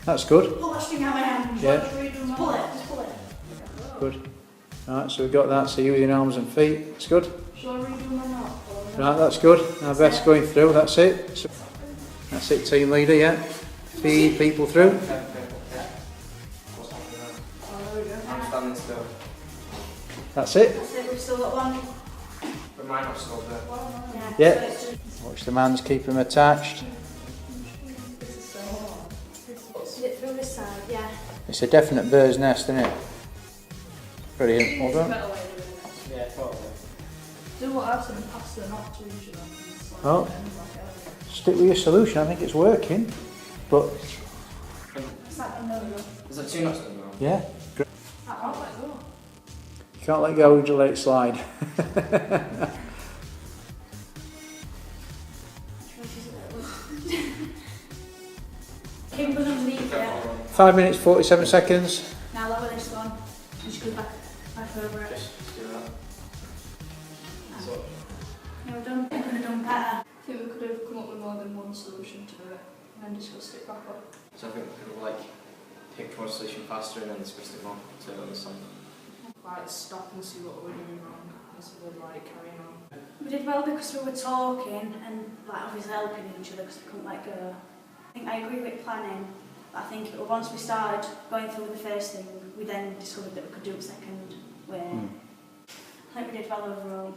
That's good. Pull that string out of my hand. Yeah. Just pull it, just pull it. Good. Right, so we've got that, so using arms and feet, it's good. Shall I redo my knot? Right, that's good. Now Beth's going through, that's it. So, that's it, team leader, yeah. Feed people through. I'm standing still. That's it. That's it, we've still got one. But mine not still there. Yeah. So it's just Watch the man's keep them attached. sit through this side, yeah. It's a definite bird's nest, isn't it? Brilliant, well done. Yeah, totally. Do what I've seen past the knot usually. Oh. Stick with your solution, I think it's working. But, It's like a no-no. Is that 2 knots done now? yeah. I can't let go. You can't let go, you let it slide. Keep them underneath, yeah. 5 minutes, 47 seconds. Now lower this one. Just go back over it. Just do that. So, Yeah, we're done. We could have done better. I think we could have come up with more than one solution to it and then discussed it back up. so I think we could have like picked one solution faster and then discussed it more to understand. Like stop and see what we're doing wrong instead of like carrying on. We did well because we were talking and like obviously helping each other because we couldn't let go. I think I agree with planning, but I think it was once we started going through the first thing, we then discovered that we could do it second way. I think we did well overall.